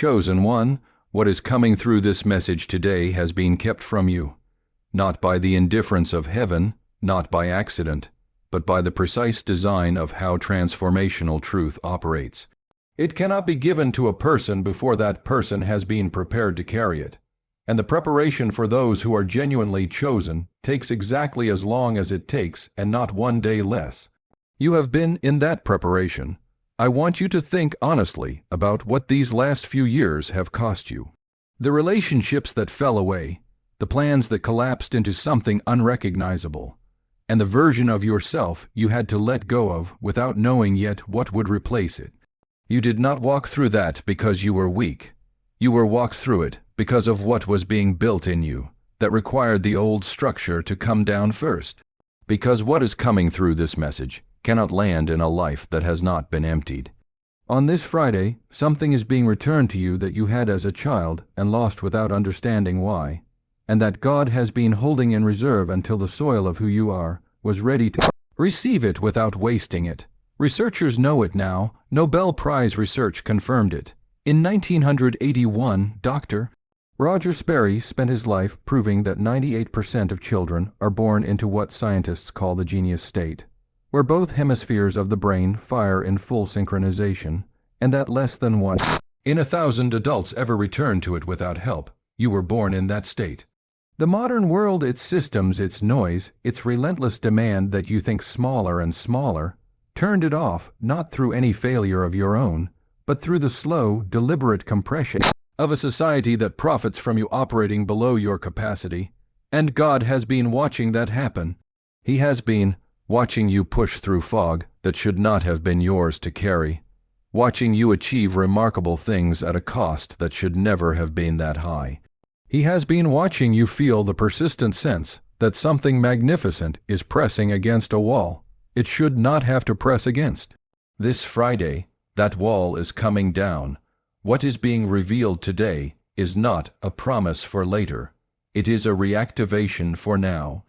Chosen one, what is coming through this message today has been kept from you, not by the indifference of heaven, not by accident, but by the precise design of how transformational truth operates. It cannot be given to a person before that person has been prepared to carry it, and the preparation for those who are genuinely chosen takes exactly as long as it takes and not one day less. You have been in that preparation. I want you to think honestly about what these last few years have cost you. The relationships that fell away, the plans that collapsed into something unrecognizable, and the version of yourself you had to let go of without knowing yet what would replace it. You did not walk through that because you were weak. You were walked through it because of what was being built in you that required the old structure to come down first. Because what is coming through this message cannot land in a life that has not been emptied. On this Friday, something is being returned to you that you had as a child and lost without understanding why, and that God has been holding in reserve until the soil of who you are was ready to receive it without wasting it. Researchers know it now. Nobel Prize research confirmed it. In 1981, Dr. Roger Sperry spent his life proving that 98% of children are born into what scientists call the genius state, where both hemispheres of the brain fire in full synchronization, and that less than 1 in 1,000 adults ever return to it without help. You were born in that state. The modern world, its systems, its noise, its relentless demand that you think smaller and smaller, turned it off not through any failure of your own, but through the slow, deliberate compression of a society that profits from you operating below your capacity. And God has been watching that happen. He has been watching you push through fog that should not have been yours to carry, watching you achieve remarkable things at a cost that should never have been that high. He has been watching you feel the persistent sense that something magnificent is pressing against a wall it should not have to press against. This Friday, that wall is coming down. What is being revealed today is not a promise for later. It is a reactivation for now.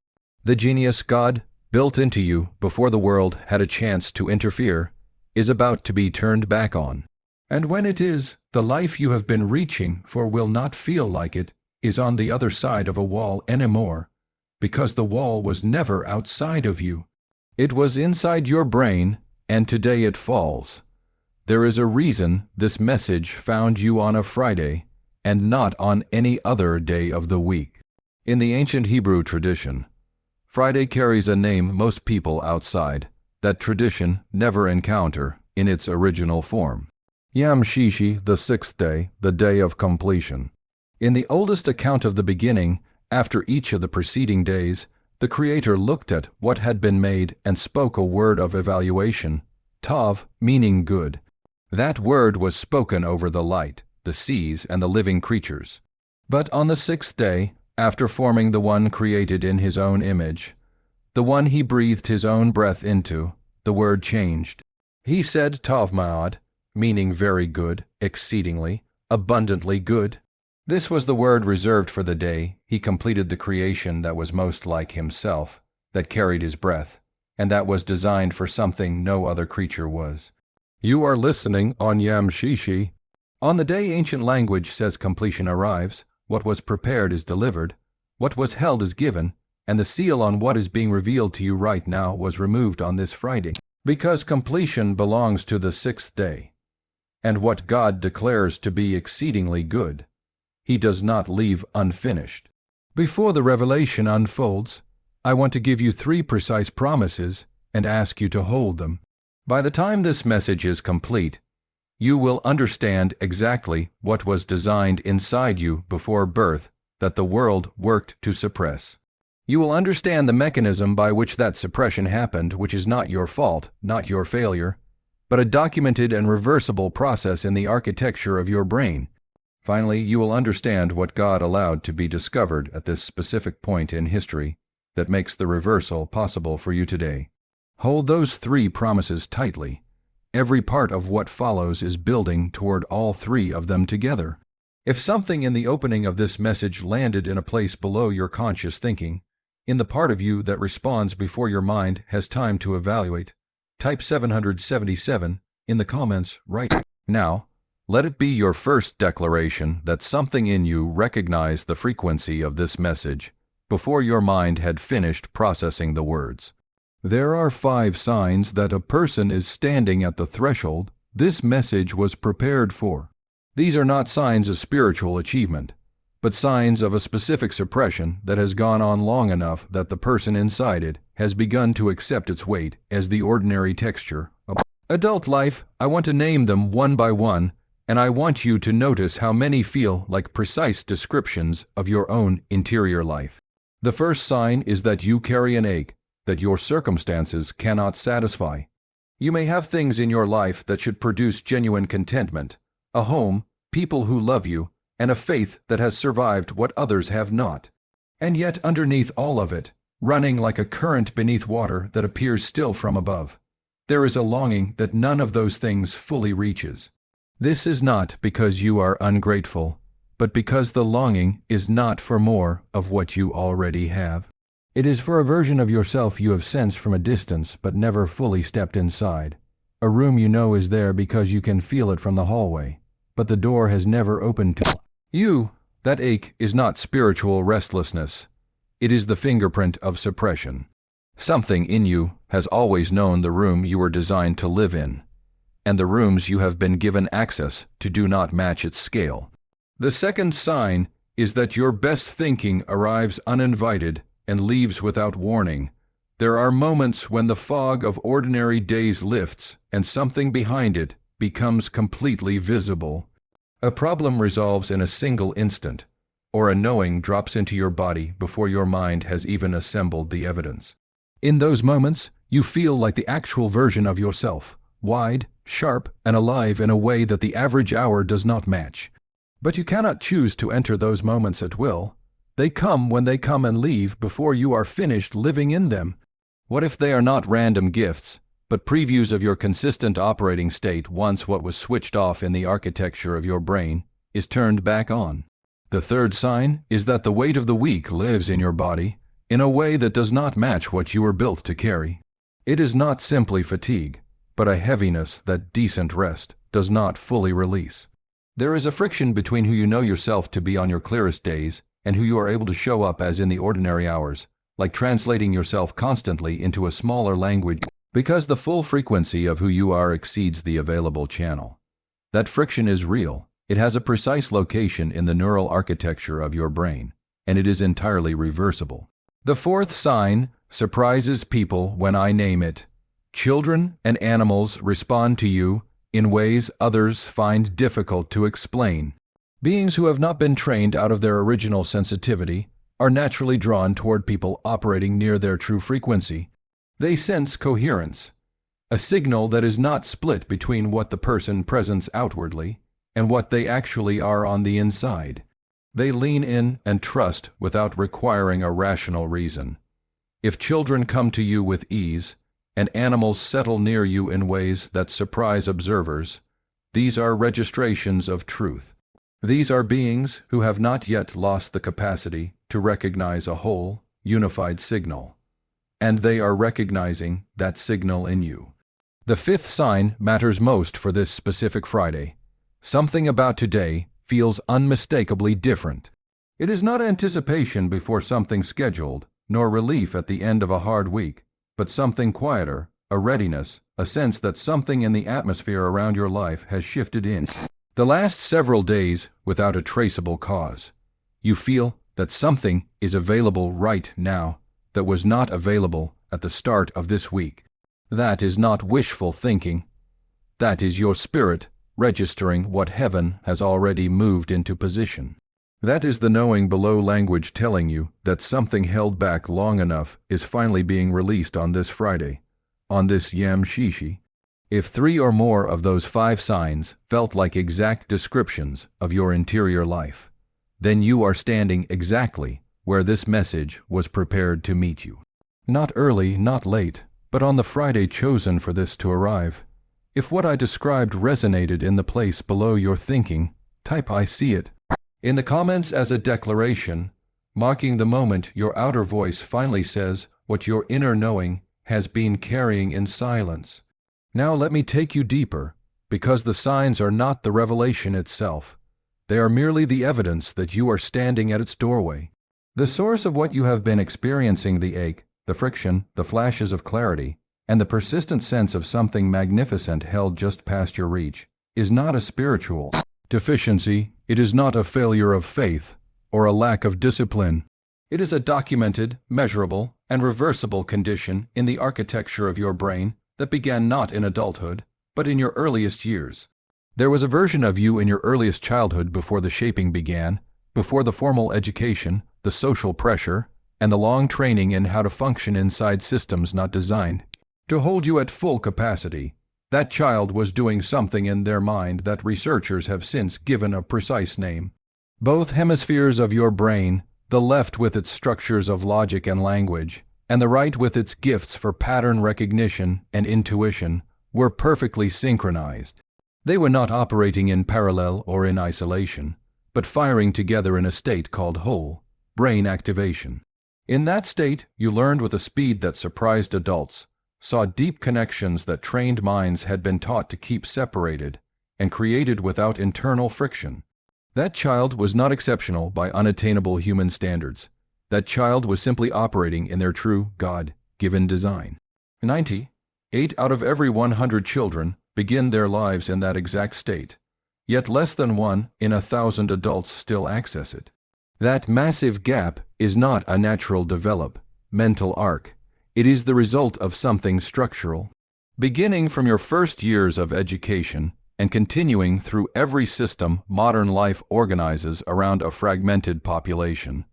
The genius God built into you before the world had a chance to interfere is about to be turned back on. And when it is, the life you have been reaching for will not feel like it is on the other side of a wall anymore, because the wall was never outside of you. It was inside your brain, and today it falls. There is a reason this message found you on a Friday and not on any other day of the week. In the ancient Hebrew tradition, Friday carries a name most people outside that tradition never encounter in its original form. Yom Shishi, the sixth day, the day of completion. In the oldest account of the beginning, after each of the preceding days, the Creator looked at what had been made and spoke a word of evaluation, Tav, meaning good. That word was spoken over the light, the seas, and the living creatures. But on the sixth day, after forming the one created in his own image, the one he breathed his own breath into, the word changed. He said Tav Ma'ad, meaning very good, exceedingly, abundantly good. This was the word reserved for the day he completed the creation that was most like himself, that carried his breath, and that was designed for something no other creature was. You are listening on Yom Shishi. On the day ancient language says completion arrives, what was prepared is delivered, what was held is given, and the seal on what is being revealed to you right now was removed on this Friday, because completion belongs to the sixth day. And what God declares to be exceedingly good, He does not leave unfinished. Before the revelation unfolds, I want to give you 3 precise promises and ask you to hold them. By the time this message is complete, you will understand exactly what was designed inside you before birth that the world worked to suppress. You will understand the mechanism by which that suppression happened, which is not your fault, not your failure, but a documented and reversible process in the architecture of your brain. Finally, you will understand what God allowed to be discovered at this specific point in history that makes the reversal possible for you today. Hold those 3 promises tightly. Every part of what follows is building toward all 3 of them together. If something in the opening of this message landed in a place below your conscious thinking, in the part of you that responds before your mind has time to evaluate, type 777 in the comments right now. Let it be your first declaration that something in you recognized the frequency of this message before your mind had finished processing the words. There are 5 signs that a person is standing at the threshold this message was prepared for. These are not signs of spiritual achievement, but signs of a specific suppression that has gone on long enough that the person inside it has begun to accept its weight as the ordinary texture of adult life. I want to name them one by one, and I want you to notice how many feel like precise descriptions of your own interior life. The first sign is that you carry an ache that your circumstances cannot satisfy. You may have things in your life that should produce genuine contentment, a home, people who love you, and a faith that has survived what others have not. And yet underneath all of it, running like a current beneath water that appears still from above, there is a longing that none of those things fully reaches. This is not because you are ungrateful, but because the longing is not for more of what you already have. It is for a version of yourself you have sensed from a distance but never fully stepped inside. A room you know is there because you can feel it from the hallway, but the door has never opened to you. That ache is not spiritual restlessness. It is the fingerprint of suppression. Something in you has always known the room you were designed to live in, and the rooms you have been given access to do not match its scale. The second sign is that your best thinking arrives uninvited and leaves without warning. There are moments when the fog of ordinary days lifts and something behind it becomes completely visible. A problem resolves in a single instant, or a knowing drops into your body before your mind has even assembled the evidence. In those moments, you feel like the actual version of yourself, wide, sharp, and alive in a way that the average hour does not match. But you cannot choose to enter those moments at will. They come when they come and leave before you are finished living in them. What if they are not random gifts, but previews of your consistent operating state once what was switched off in the architecture of your brain is turned back on? The third sign is that the weight of the week lives in your body in a way that does not match what you were built to carry. It is not simply fatigue, but a heaviness that decent rest does not fully release. There is a friction between who you know yourself to be on your clearest days and who you are able to show up as in the ordinary hours, like translating yourself constantly into a smaller language because the full frequency of who you are exceeds the available channel. That friction is real. It has a precise location in the neural architecture of your brain, and it is entirely reversible. The fourth sign surprises people when I name it. Children and animals respond to you in ways others find difficult to explain. Beings who have not been trained out of their original sensitivity are naturally drawn toward people operating near their true frequency. They sense coherence, a signal that is not split between what the person presents outwardly and what they actually are on the inside. They lean in and trust without requiring a rational reason. If children come to you with ease, and animals settle near you in ways that surprise observers, these are registrations of truth. These are beings who have not yet lost the capacity to recognize a whole, unified signal, and they are recognizing that signal in you. The fifth sign matters most for this specific Friday. Something about today feels unmistakably different. It is not anticipation before something scheduled, nor relief at the end of a hard week, but something quieter, a readiness, a sense that something in the atmosphere around your life has shifted in. The last several days without a traceable cause. You feel that something is available right now that was not available at the start of this week. That is not wishful thinking. That is your spirit registering what heaven has already moved into position. That is the knowing below language telling you that something held back long enough is finally being released on this Friday, on this Yom Shishi. If 3 or more of those 5 signs felt like exact descriptions of your interior life, then you are standing exactly where this message was prepared to meet you. Not early, not late, but on the Friday chosen for this to arrive. If what I described resonated in the place below your thinking, type I see it in the comments as a declaration, marking the moment your outer voice finally says what your inner knowing has been carrying in silence. Now let me take you deeper, because the signs are not the revelation itself. They are merely the evidence that you are standing at its doorway. The source of what you have been experiencing, the ache, the friction, the flashes of clarity, and the persistent sense of something magnificent held just past your reach, is not a spiritual deficiency. It is not a failure of faith or a lack of discipline. It is a documented, measurable, and reversible condition in the architecture of your brain that began not in adulthood, but in your earliest years. There was a version of you in your earliest childhood before the shaping began, before the formal education, the social pressure, and the long training in how to function inside systems not designed to hold you at full capacity. That child was doing something in their mind that researchers have since given a precise name. Both hemispheres of your brain, the left with its structures of logic and language, and the right with its gifts for pattern recognition and intuition, were perfectly synchronized. They were not operating in parallel or in isolation, but firing together in a state called whole brain activation. In that state, you learned with a speed that surprised adults, saw deep connections that trained minds had been taught to keep separated, and created without internal friction. That child was not exceptional by unattainable human standards. That child was simply operating in their true, God-given design. 98 out of every 100 children begin their lives in that exact state, yet less than 1 in 1,000 adults still access it. That massive gap is not a natural mental arc. It is the result of something structural. Beginning from your first years of education and continuing through every system modern life organizes around a fragmented population,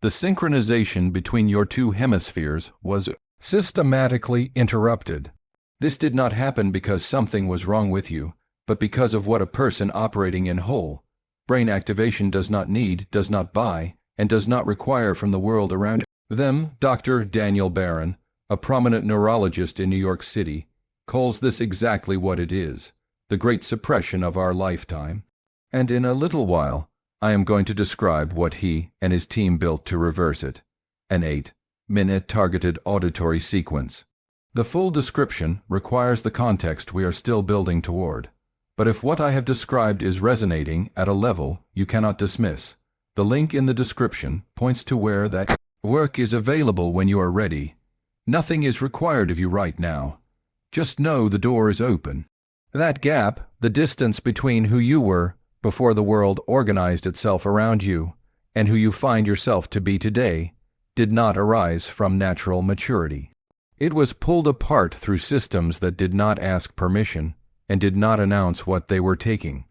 the synchronization between your two hemispheres was systematically interrupted. This did not happen because something was wrong with you, but because of what a person operating in whole brain activation does not need, does not buy, and does not require from the world around them. Dr. Daniel Barron, a prominent neurologist in New York City, calls this exactly what it is, the great suppression of our lifetime. And in a little while, I am going to describe what he and his team built to reverse it, an 8-minute targeted auditory sequence. The full description requires the context we are still building toward. But if what I have described is resonating at a level you cannot dismiss, the link in the description points to where that work is available when you are ready. Nothing is required of you right now. Just know the door is open. That gap, the distance between who you were before the world organized itself around you and who you find yourself to be today, did not arise from natural maturity. It was pulled apart through systems that did not ask permission and did not announce what they were taking.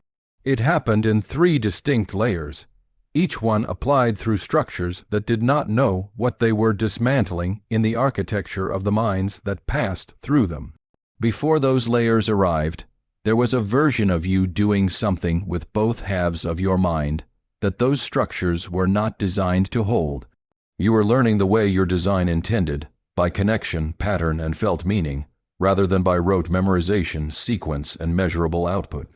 It happened in 3 distinct layers, each one applied through structures that did not know what they were dismantling in the architecture of the minds that passed through them. Before those layers arrived, there was a version of you doing something with both halves of your mind that those structures were not designed to hold. You were learning the way your design intended, by connection, pattern, and felt meaning, rather than by rote memorization, sequence, and measurable output.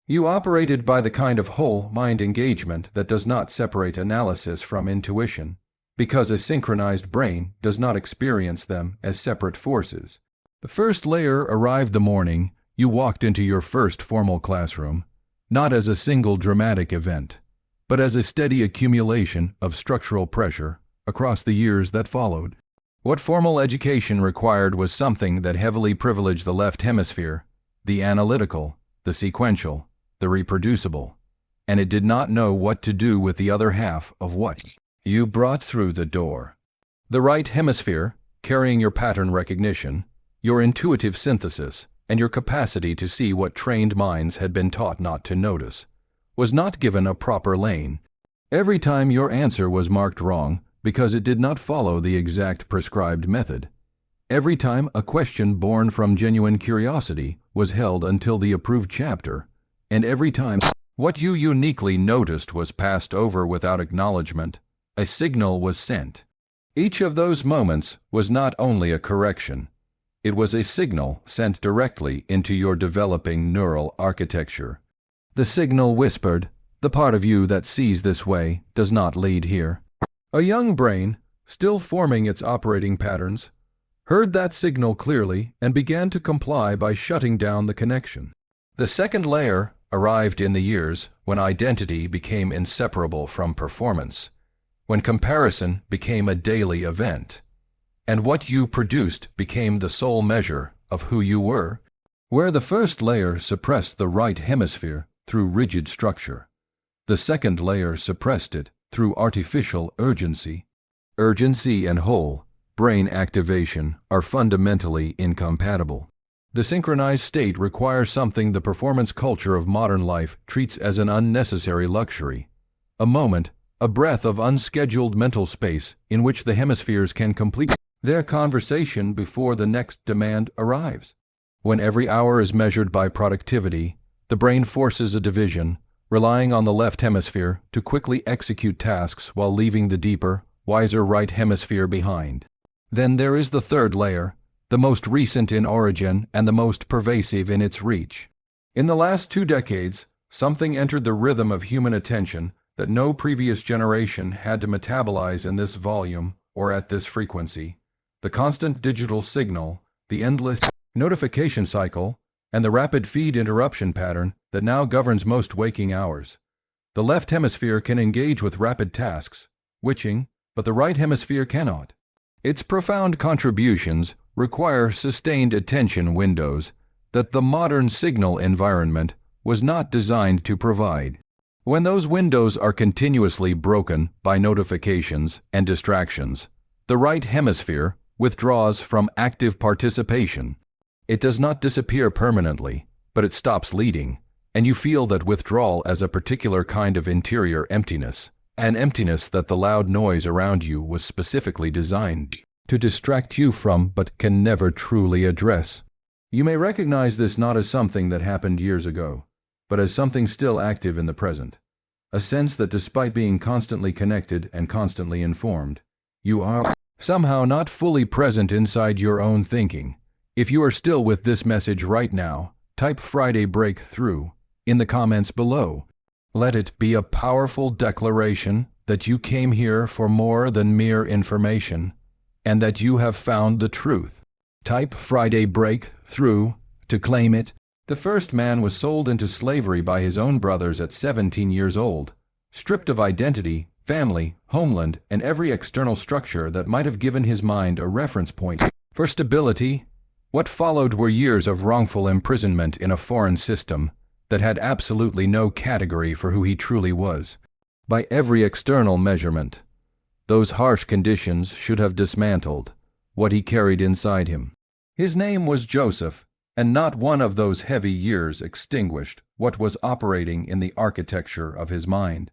You operated by the kind of whole mind engagement that does not separate analysis from intuition, because a synchronized brain does not experience them as separate forces. The first layer arrived the morning you walked into your first formal classroom, not as a single dramatic event, but as a steady accumulation of structural pressure across the years that followed. What formal education required was something that heavily privileged the left hemisphere, the analytical, the sequential, the reproducible, and it did not know what to do with the other half of what you brought through the door. The right hemisphere, carrying your pattern recognition, your intuitive synthesis, and your capacity to see what trained minds had been taught not to notice, was not given a proper lane. Every time your answer was marked wrong because it did not follow the exact prescribed method. Every time a question born from genuine curiosity was held until the approved chapter, and every time what you uniquely noticed was passed over without acknowledgement, a signal was sent. Each of those moments was not only a correction, it was a signal sent directly into your developing neural architecture. The signal whispered, "The part of you that sees this way does not lead here." A young brain, still forming its operating patterns, heard that signal clearly and began to comply by shutting down the connection. The second layer arrived in the years when identity became inseparable from performance, when comparison became a daily event, and what you produced became the sole measure of who you were. Where the first layer suppressed the right hemisphere through rigid structure, the second layer suppressed it through artificial urgency. Urgency and whole brain activation are fundamentally incompatible. The synchronized state requires something the performance culture of modern life treats as an unnecessary luxury, a moment, a breath of unscheduled mental space in which the hemispheres can complete their conversation before the next demand arrives. When every hour is measured by productivity, the brain forces a division, relying on the left hemisphere to quickly execute tasks while leaving the deeper, wiser right hemisphere behind. Then there is the third layer, the most recent in origin and the most pervasive in its reach. In the last 2 decades, something entered the rhythm of human attention that no previous generation had to metabolize in this volume or at this frequency. The constant digital signal, the endless notification cycle, and the rapid feed interruption pattern that now governs most waking hours. The left hemisphere can engage with rapid tasks, witching, but the right hemisphere cannot. Its profound contributions require sustained attention windows that the modern signal environment was not designed to provide. When those windows are continuously broken by notifications and distractions, the right hemisphere withdraws from active participation. It does not disappear permanently, but it stops leading, and you feel that withdrawal as a particular kind of interior emptiness, an emptiness that the loud noise around you was specifically designed to distract you from but can never truly address. You may recognize this not as something that happened years ago, but as something still active in the present. A sense that despite being constantly connected and constantly informed, you are somehow not fully present inside your own thinking. If you are still with this message right now, type Friday Breakthrough in the comments below. Let it be a powerful declaration that you came here for more than mere information, and that you have found the truth. Type Friday Breakthrough to claim it. The first man was sold into slavery by his own brothers at 17 years old, stripped of identity, family, homeland, and every external structure that might have given his mind a reference point for stability. What followed were years of wrongful imprisonment in a foreign system that had absolutely no category for who he truly was. By every external measurement, those harsh conditions should have dismantled what he carried inside him. His name was Joseph, and not one of those heavy years extinguished what was operating in the architecture of his mind.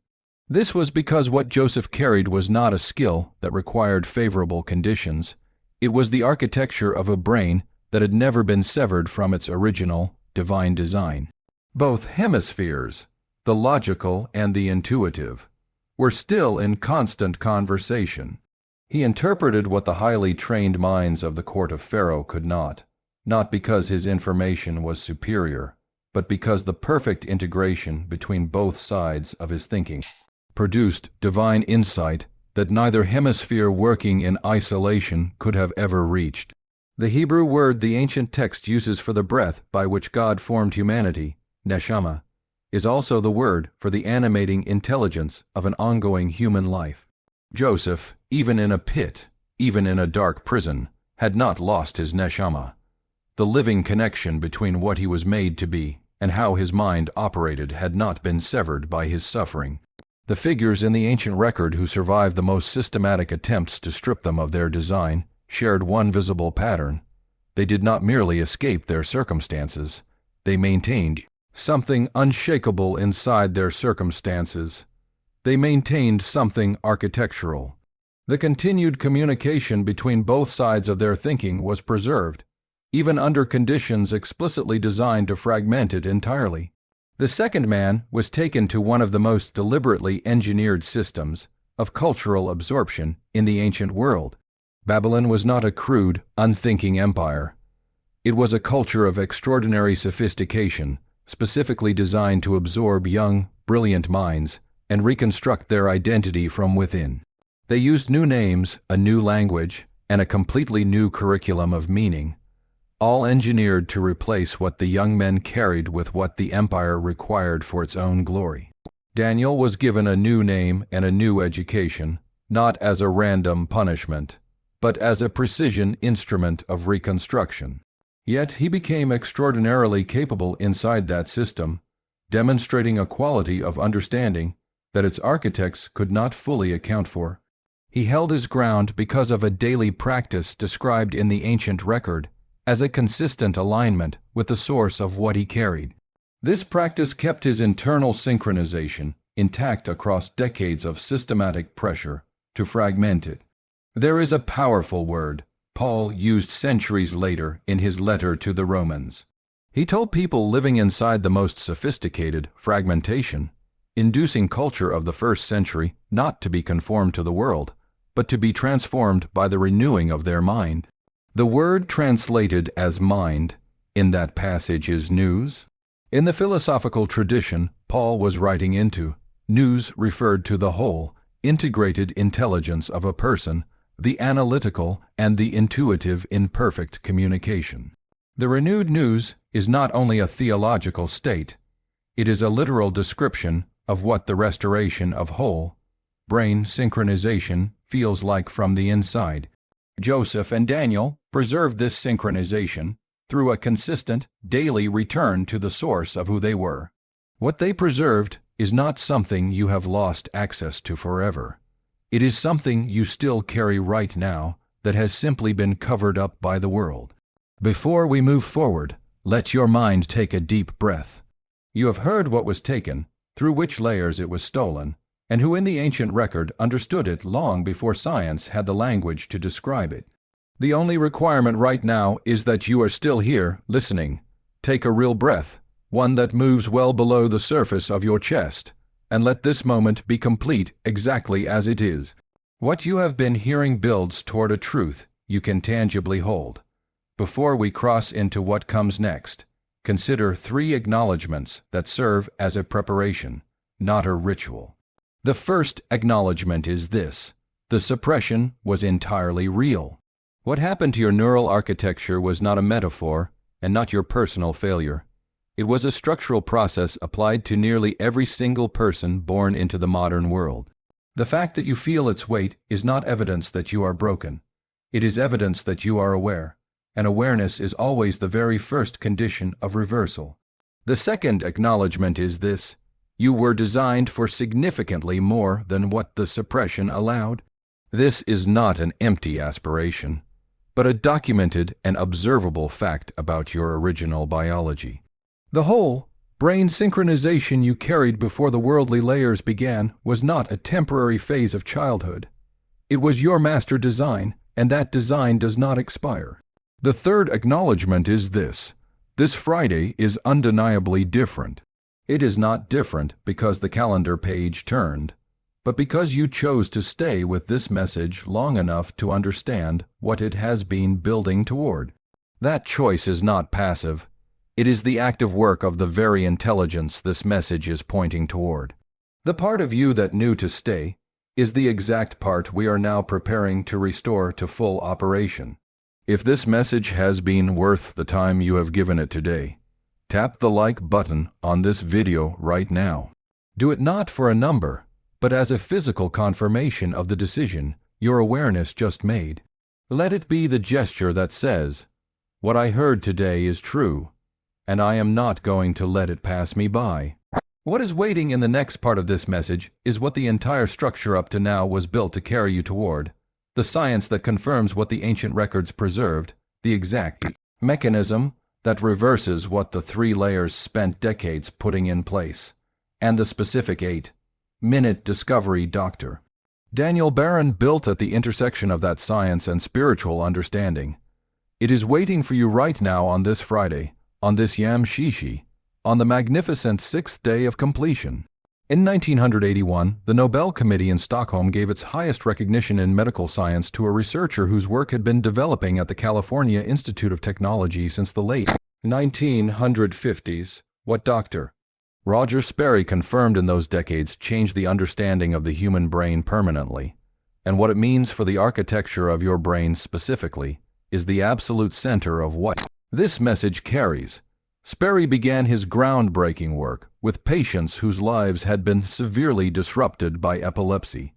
This was because what Joseph carried was not a skill that required favorable conditions. It was the architecture of a brain that had never been severed from its original, divine design. Both hemispheres, the logical and the intuitive, were still in constant conversation. He interpreted what the highly trained minds of the court of Pharaoh could not because his information was superior, but because the perfect integration between both sides of his thinking produced divine insight that neither hemisphere working in isolation could have ever reached. The Hebrew word the ancient text uses for the breath by which God formed humanity, neshama, is also the word for the animating intelligence of an ongoing human life. Joseph, even in a pit, even in a dark prison, had not lost his neshama. The living connection between what he was made to be and how his mind operated had not been severed by his suffering. The figures in the ancient record who survived the most systematic attempts to strip them of their design shared one visible pattern. They did not merely escape their circumstances. They maintained something unshakable inside their circumstances. They maintained something architectural. The continued communication between both sides of their thinking was preserved, even under conditions explicitly designed to fragment it entirely. The second man was taken to one of the most deliberately engineered systems of cultural absorption in the ancient world. Babylon was not a crude, unthinking empire. It was a culture of extraordinary sophistication, specifically designed to absorb young, brilliant minds and reconstruct their identity from within. They used new names, a new language, and a completely new curriculum of meaning. all engineered to replace what the young men carried with what the empire required for its own glory. Daniel was given a new name and a new education, not as a random punishment, but as a precision instrument of reconstruction. Yet he became extraordinarily capable inside that system, demonstrating a quality of understanding that its architects could not fully account for. He held his ground because of a daily practice described in the ancient record as a consistent alignment with the source of what he carried. This practice kept his internal synchronization intact across decades of systematic pressure to fragment it. There is a powerful word Paul used centuries later in his letter to the Romans. He told people living inside the most sophisticated fragmentation, inducing culture of the first century not to be conformed to the world, but to be transformed by the renewing of their mind. The word translated as mind in that passage is nous. In the philosophical tradition Paul was writing into, nous referred to the whole, integrated intelligence of a person, the analytical and the intuitive in perfect communication. The renewed nous is not only a theological state, it is a literal description of what the restoration of whole, brain synchronization feels like from the inside. Joseph and Daniel preserved this synchronization through a consistent, daily return to the source of who they were. What they preserved is not something you have lost access to forever. It is something you still carry right now that has simply been covered up by the world. Before we move forward, let your mind take a deep breath. You have heard what was taken, through which layers it was stolen, and who in the ancient record understood it long before science had the language to describe it. The only requirement right now is that you are still here, listening. Take a real breath, one that moves well below the surface of your chest, and let this moment be complete exactly as it is. What you have been hearing builds toward a truth you can tangibly hold. Before we cross into what comes next, consider 3 acknowledgments that serve as a preparation, not a ritual. The first acknowledgment is this: the suppression was entirely real. What happened to your neural architecture was not a metaphor and not your personal failure. It was a structural process applied to nearly every single person born into the modern world. The fact that you feel its weight is not evidence that you are broken. It is evidence that you are aware, and awareness is always the very first condition of reversal. The second acknowledgement is this: you were designed for significantly more than what the suppression allowed. This is not an empty aspiration, but a documented and observable fact about your original biology. The whole, brain synchronization you carried before the worldly layers began was not a temporary phase of childhood. It was your master design, and that design does not expire. The third acknowledgement is this: this Friday is undeniably different. It is not different because the calendar page turned, but because you chose to stay with this message long enough to understand what it has been building toward. That choice is not passive. It is the active work of the very intelligence this message is pointing toward. The part of you that knew to stay is the exact part we are now preparing to restore to full operation. If this message has been worth the time you have given it today, tap the like button on this video right now. Do it not for a number, but as a physical confirmation of the decision your awareness just made. Let it be the gesture that says, "What I heard today is true, and I am not going to let it pass me by." What is waiting in the next part of this message is what the entire structure up to now was built to carry you toward, the science that confirms what the ancient records preserved, the exact mechanism that reverses what the 3 layers spent decades putting in place, and the specific 8-minute discovery doctor. Daniel Barron built at the intersection of that science and spiritual understanding. It is waiting for you right now on this Friday, on this Yom Shishi, on the magnificent 6th day of completion. In 1981, the Nobel Committee in Stockholm gave its highest recognition in medical science to a researcher whose work had been developing at the California Institute of Technology since the late 1950s. What doctor? Roger Sperry confirmed in those decades changed the understanding of the human brain permanently, and what it means for the architecture of your brain specifically is the absolute center of what This message carries. Sperry began his groundbreaking work with patients whose lives had been severely disrupted by epilepsy.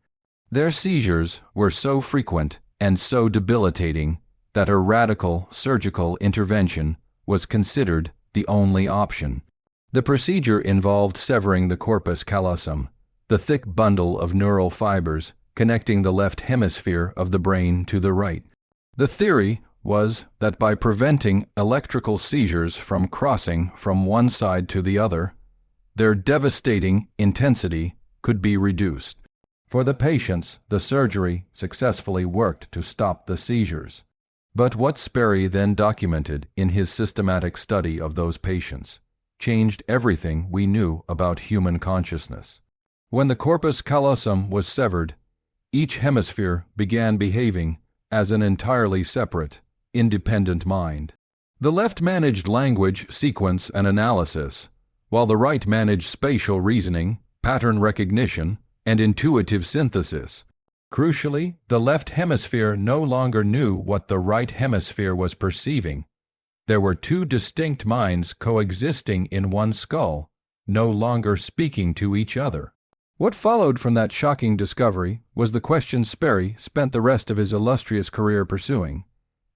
Their seizures were so frequent and so debilitating that a radical surgical intervention was considered the only option. The procedure involved severing the corpus callosum, the thick bundle of neural fibers connecting the left hemisphere of the brain to the right. The theory was that by preventing electrical seizures from crossing from one side to the other, their devastating intensity could be reduced. For the patients, the surgery successfully worked to stop the seizures. But what Sperry then documented in his systematic study of those patients changed everything we knew about human consciousness. When the corpus callosum was severed, each hemisphere began behaving as an entirely separate, independent mind. The left managed language, sequence, and analysis, while the right managed spatial reasoning, pattern recognition, and intuitive synthesis. Crucially, the left hemisphere no longer knew what the right hemisphere was perceiving. There were two distinct minds coexisting in one skull, no longer speaking to each other. What followed from that shocking discovery was the question Sperry spent the rest of his illustrious career pursuing.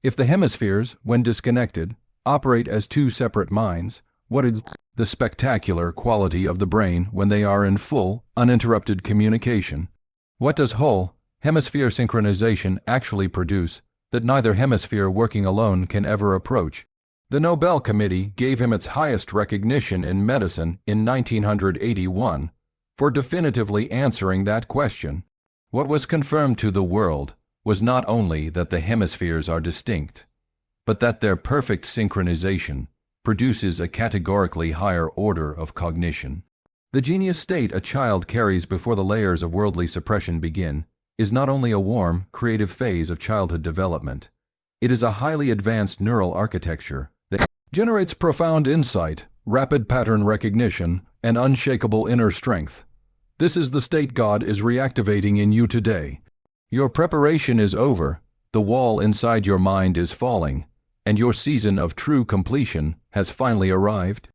If the hemispheres, when disconnected, operate as two separate minds, what is the spectacular quality of the brain when they are in full, uninterrupted communication? What does whole hemisphere synchronization actually produce that neither hemisphere working alone can ever approach? The Nobel Committee gave him its highest recognition in medicine in 1981 for definitively answering that question. What was confirmed to the world was not only that the hemispheres are distinct, but that their perfect synchronization produces a categorically higher order of cognition. The genius state a child carries before the layers of worldly suppression begin is not only a warm, creative phase of childhood development, it is a highly advanced neural architecture that generates profound insight, rapid pattern recognition, and unshakable inner strength. This is the state God is reactivating in you today. Your preparation is over, the wall inside your mind is falling, and your season of true completion has finally arrived.